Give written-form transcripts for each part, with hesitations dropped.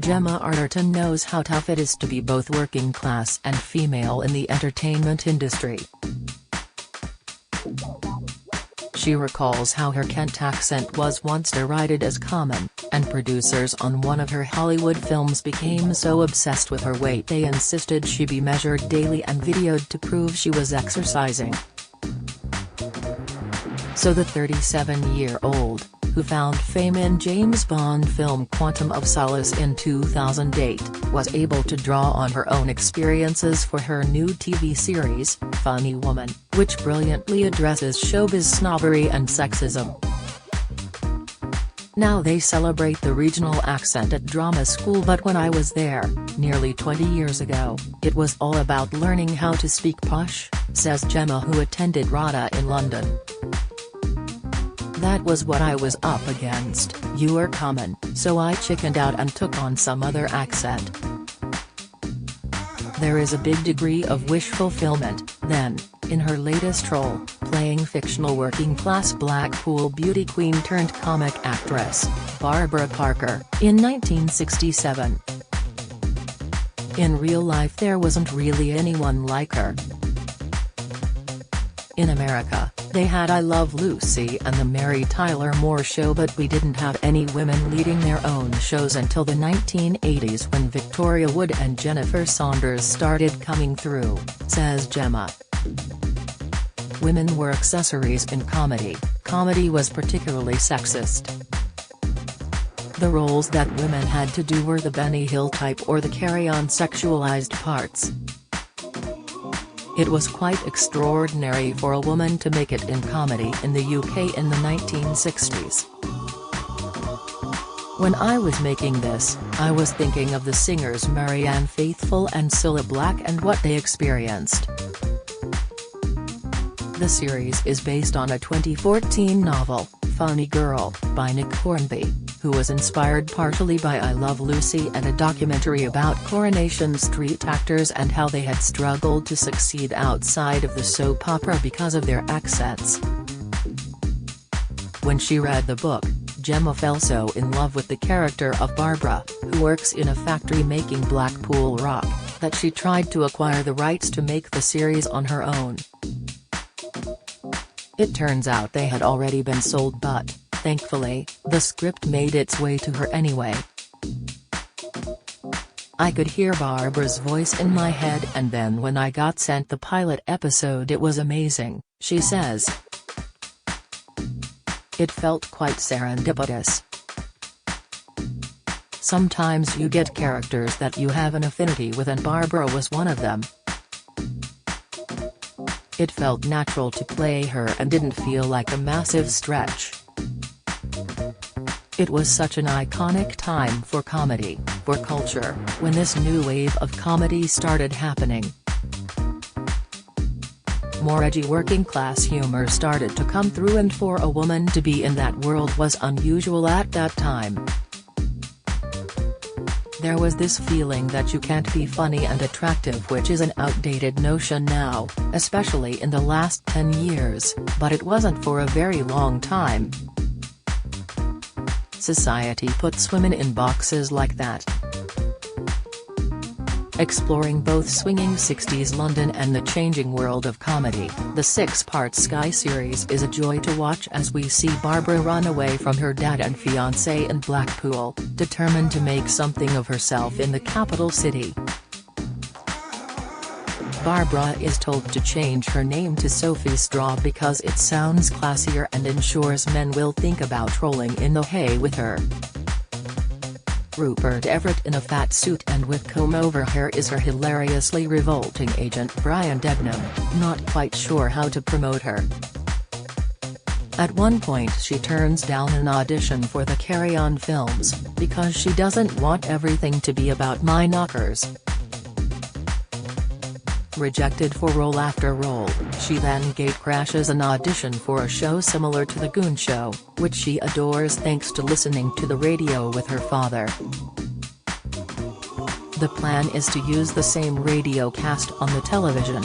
Gemma Arterton knows how tough it is to be both working class and female in the entertainment industry. She recalls how her Kent accent was once derided as common, and producers on one of her Hollywood films became so obsessed with her weight they insisted she be measured daily and videoed to prove she was exercising. So the 37-year-old, who found fame in James Bond film Quantum of Solace in 2008, was able to draw on her own experiences for her new TV series, Funny Woman, which brilliantly addresses showbiz snobbery and sexism. Now they celebrate the regional accent at drama school, but when I was there, nearly 20 years ago, it was all about learning how to speak posh, says Gemma, who attended RADA in London. That was what I was up against, you were common, so I chickened out and took on some other accent. There is a big degree of wish fulfillment, then, in her latest role, playing fictional working-class Blackpool beauty queen turned comic actress, Barbara Parker, in 1967. In real life there wasn't really anyone like her. In America, they had I Love Lucy and the Mary Tyler Moore Show, but we didn't have any women leading their own shows until the 1980s when Victoria Wood and Jennifer Saunders started coming through, says Gemma. Women were accessories in comedy. Comedy was particularly sexist. The roles that women had to do were the Benny Hill type or the carry-on sexualized parts. It was quite extraordinary for a woman to make it in comedy in the UK in the 1960s. When I was making this, I was thinking of the singers Marianne Faithfull and Cilla Black and what they experienced. The series is based on a 2014 novel, Funny Girl, by Nick Hornby, who was inspired partially by I Love Lucy and a documentary about Coronation Street actors and how they had struggled to succeed outside of the soap opera because of their accents. When she read the book, Gemma fell so in love with the character of Barbara, who works in a factory making Blackpool rock, that she tried to acquire the rights to make the series on her own. It turns out they had already been sold, but, thankfully, the script made its way to her anyway. I could hear Barbara's voice in my head, and then when I got sent the pilot episode it was amazing, she says. It felt quite serendipitous. Sometimes you get characters that you have an affinity with, and Barbara was one of them. It felt natural to play her and didn't feel like a massive stretch. It was such an iconic time for comedy, for culture, when this new wave of comedy started happening. More edgy working-class humor started to come through, and for a woman to be in that world was unusual at that time. There was this feeling that you can't be funny and attractive, which is an outdated notion now, especially in the last 10 years, but it wasn't for a very long time. Society puts women in boxes like that. Exploring both swinging 60s London and the changing world of comedy, the 6-part Sky series is a joy to watch as we see Barbara run away from her dad and fiancé in Blackpool, determined to make something of herself in the capital city. Barbara is told to change her name to Sophie Straw because it sounds classier and ensures men will think about rolling in the hay with her. Rupert Everett in a fat suit and with comb-over hair is her hilariously revolting agent Brian Debnam, not quite sure how to promote her. At one point she turns down an audition for the Carry On films, because she doesn't want everything to be about my knockers. Rejected for role after role, she then gatecrashes an audition for a show similar to The Goon Show, which she adores thanks to listening to the radio with her father. The plan is to use the same radio cast on the television.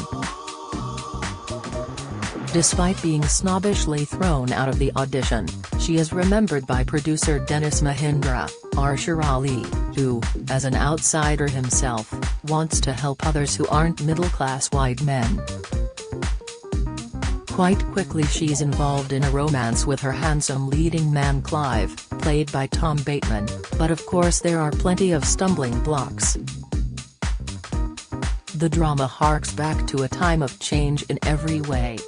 Despite being snobbishly thrown out of the audition, she is remembered by producer Dennis Mahindra, Arshar Ali, who, as an outsider himself, wants to help others who aren't middle-class white men. Quite quickly she's involved in a romance with her handsome leading man Clive, played by Tom Bateman, but of course there are plenty of stumbling blocks. The drama harks back to a time of change in every way.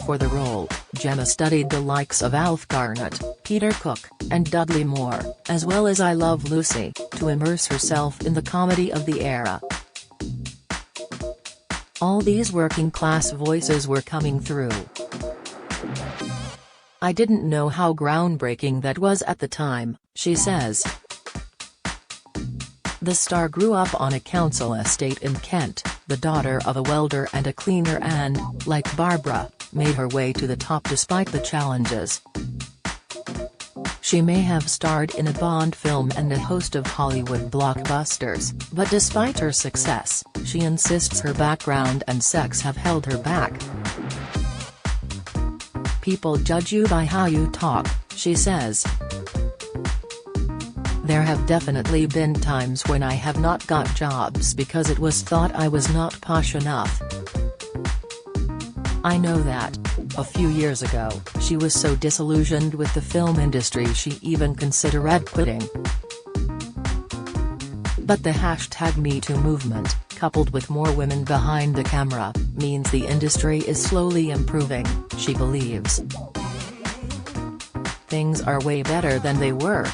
For the role, Gemma studied the likes of Alf Garnett, Peter Cook, and Dudley Moore, as well as I Love Lucy, to immerse herself in the comedy of the era. All these working-class voices were coming through. I didn't know how groundbreaking that was at the time, she says. The star grew up on a council estate in Kent, the daughter of a welder and a cleaner and, like Barbara, made her way to the top despite the challenges. She may have starred in a Bond film and a host of Hollywood blockbusters, but despite her success, she insists her background and sex have held her back. People judge you by how you talk, she says. There have definitely been times when I have not got jobs because it was thought I was not posh enough. I know that. A few years ago, she was so disillusioned with the film industry she even considered quitting. But the #MeToo movement, coupled with more women behind the camera, means the industry is slowly improving, she believes. Things are way better than they were.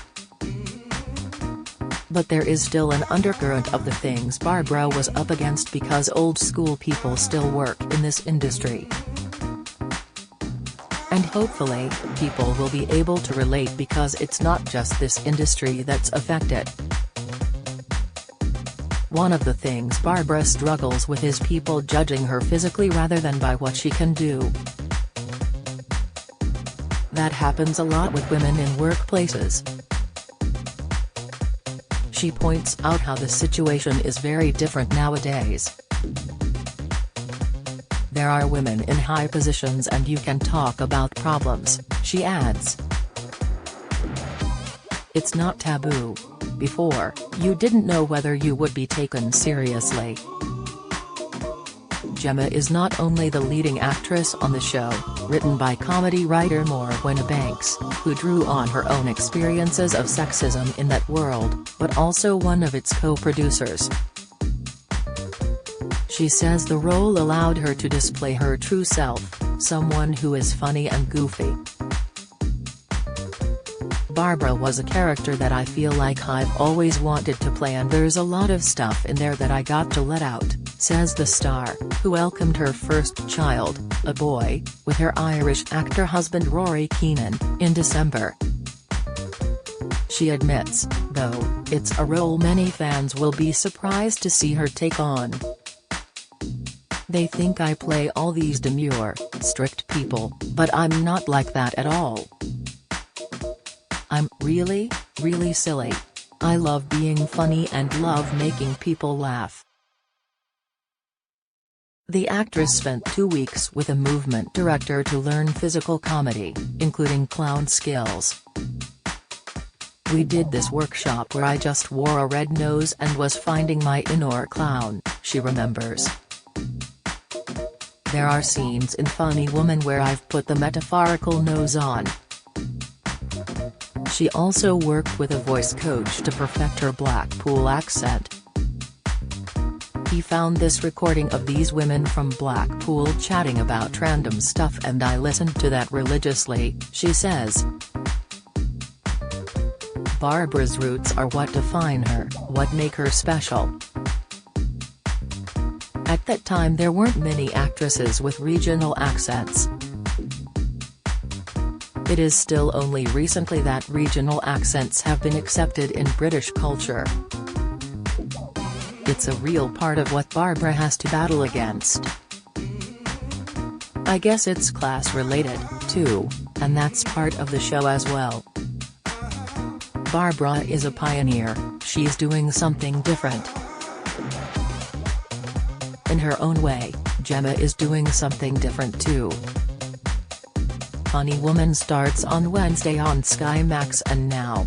But there is still an undercurrent of the things Barbara was up against because old-school people still work in this industry. And hopefully, people will be able to relate because it's not just this industry that's affected. One of the things Barbara struggles with is people judging her physically rather than by what she can do. That happens a lot with women in workplaces. She points out how the situation is very different nowadays. There are women in high positions and you can talk about problems, she adds. It's not taboo. Before, you didn't know whether you would be taken seriously. Gemma is not only the leading actress on the show, written by comedy writer Morwenna Banks, who drew on her own experiences of sexism in that world, but also one of its co-producers. She says the role allowed her to display her true self, someone who is funny and goofy. Barbara was a character that I feel like I've always wanted to play and there's a lot of stuff in there that I got to let out, says the star, who welcomed her first child, a boy, with her Irish actor husband Rory Keenan, in December. She admits, though, it's a role many fans will be surprised to see her take on. They think I play all these demure, strict people, but I'm not like that at all. I'm really, really silly. I love being funny and love making people laugh. The actress spent 2 weeks with a movement director to learn physical comedy, including clown skills. We did this workshop where I just wore a red nose and was finding my inner clown, she remembers. There are scenes in Funny Woman where I've put the metaphorical nose on. She also worked with a voice coach to perfect her Blackpool accent. He found this recording of these women from Blackpool chatting about random stuff and I listened to that religiously, she says. Barbara's roots are what define her, what make her special. At that time there weren't many actresses with regional accents. It is still only recently that regional accents have been accepted in British culture. It's a real part of what Barbara has to battle against. I guess it's class-related, too, and that's part of the show as well. Barbara is a pioneer, she's doing something different. In her own way, Gemma is doing something different too. Funny Woman starts on Wednesday on Sky Max and Now.